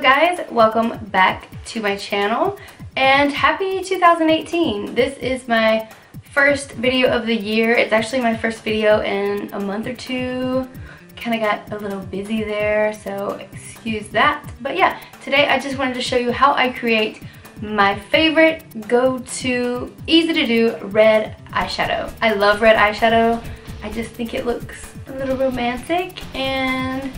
guys, welcome back to my channel and happy 2018. This is my first video of the year. It's actually my first video in a month or two. Kind of got a little busy there, so excuse that. But yeah, today I just wanted to show you how I create my favorite go-to, easy to do red eyeshadow. I love red eyeshadow. I just think it looks a little romantic and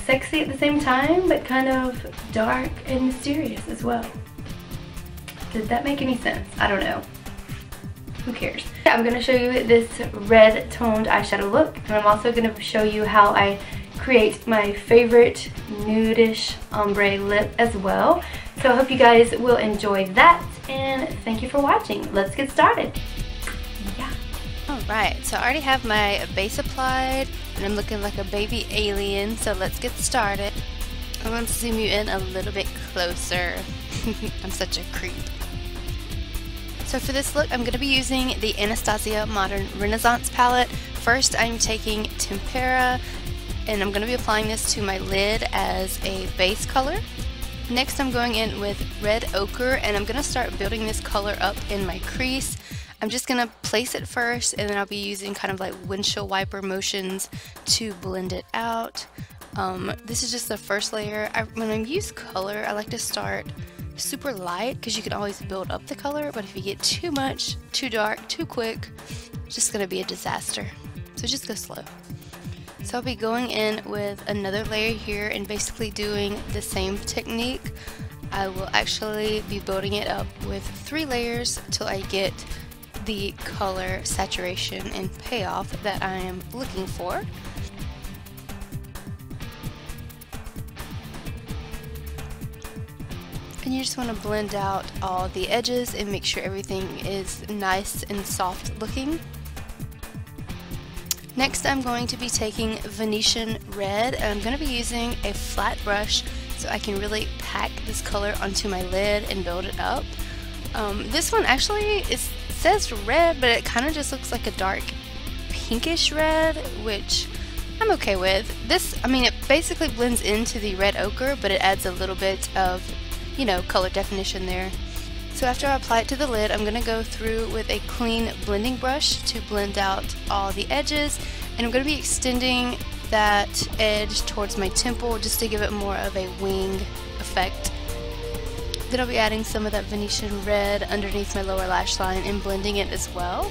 sexy at the same time, but kind of dark and mysterious as well. Did that make any sense? I don't know. Who cares? I'm going to show you this red toned eyeshadow look, and I'm also going to show you how I create my favorite nudish ombre lip as well. So I hope you guys will enjoy that, and thank you for watching. Let's get started. Yeah. Alright, so I already have my base applied and I'm looking like a baby alien, so let's get started. I'm going to zoom you in a little bit closer. I'm such a creep. So for this look, I'm going to be using the Anastasia Modern Renaissance palette. First, I'm taking Tempera, and I'm going to be applying this to my lid as a base color. Next, I'm going in with Red Ochre, and I'm going to start building this color up in my crease. I'm just going to place it first, and then I'll be using kind of like windshield wiper motions to blend it out. This is just the first layer. When I use color, I like to start super light because you can always build up the color, but if you get too much, too dark, too quick, it's just going to be a disaster. So just go slow. So I'll be going in with another layer here and basically doing the same technique. I will actually be building it up with 3 layers till I get the color saturation and payoff that I am looking for. And you just want to blend out all the edges and make sure everything is nice and soft looking. Next, I'm going to be taking Venetian Red, and I'm going to be using a flat brush so I can really pack this color onto my lid and build it up. This one actually says red, but it kind of just looks like a dark pinkish red, which I'm okay with. This, I mean, it basically blends into the red ochre, but it adds a little bit of, you know, color definition there. So after I apply it to the lid, I'm going to go through with a clean blending brush to blend out all the edges, and I'm going to be extending that edge towards my temple just to give it more of a wing effect. Then I'll be adding some of that Venetian Red underneath my lower lash line and blending it as well.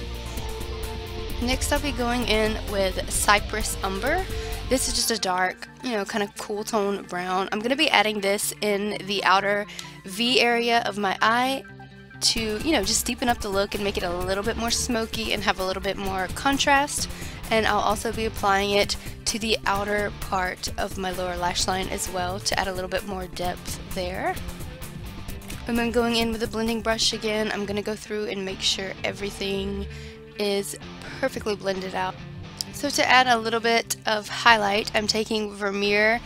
Next, I'll be going in with Cypress Umber. This is just a dark, you know, kind of cool tone brown. I'm going to be adding this in the outer V area of my eye to, you know, just deepen up the look and make it a little bit more smoky and have a little bit more contrast. And I'll also be applying it to the outer part of my lower lash line as well to add a little bit more depth there. And then going in with a blending brush again, I'm going to go through and make sure everything is perfectly blended out. So to add a little bit of highlight, I'm taking Vermeer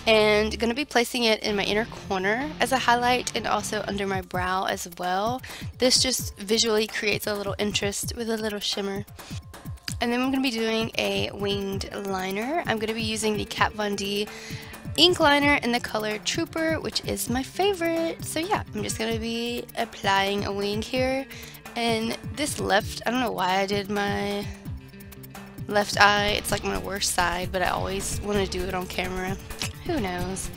and going to be placing it in my inner corner as a highlight and also under my brow as well. This just visually creates a little interest with a little shimmer. And then I'm going to be doing a winged liner. I'm going to be using the Kat Von D ink liner in the color Trooper, which is my favorite. So yeah, I'm just going to be applying a wing here. And this left, I don't know why I did my left eye. It's like my worst side, but I always want to do it on camera. Who knows?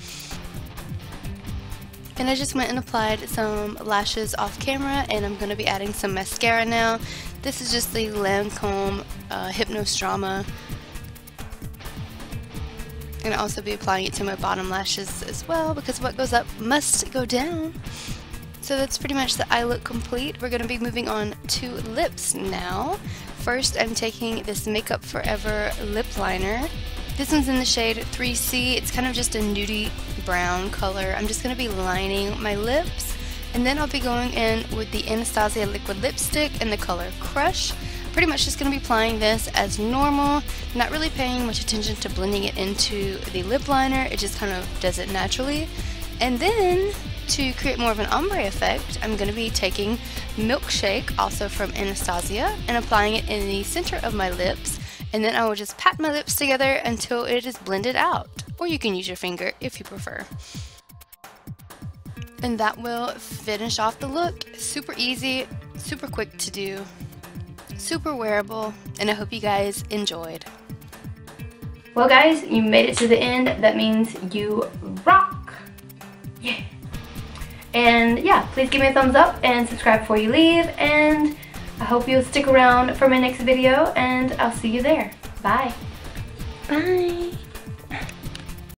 And I just went and applied some lashes off camera, and I'm going to be adding some mascara now. This is just the Lancôme Hypnose Drama. And I'll also be applying it to my bottom lashes as well, because what goes up must go down. So that's pretty much the eye look complete. We're going to be moving on to lips now. First, I'm taking this Makeup Forever lip liner. This one's in the shade 3C. It's kind of just a nudie brown color. I'm just going to be lining my lips, and then I'll be going in with the Anastasia liquid lipstick in the color Crush. Pretty much just going to be applying this as normal, not really paying much attention to blending it into the lip liner. It just kind of does it naturally. And then to create more of an ombre effect, I'm going to be taking Milkshake, also from Anastasia, and applying it in the center of my lips, and then I will just pat my lips together until it is blended out, or you can use your finger if you prefer. And that will finish off the look. Super easy, super quick to do, super wearable, and I hope you guys enjoyed. Well guys, you made it to the end. That means you rock. Yeah. And yeah, please give me a thumbs up and subscribe before you leave, and I hope you'll stick around for my next video, and I'll see you there. Bye. Bye.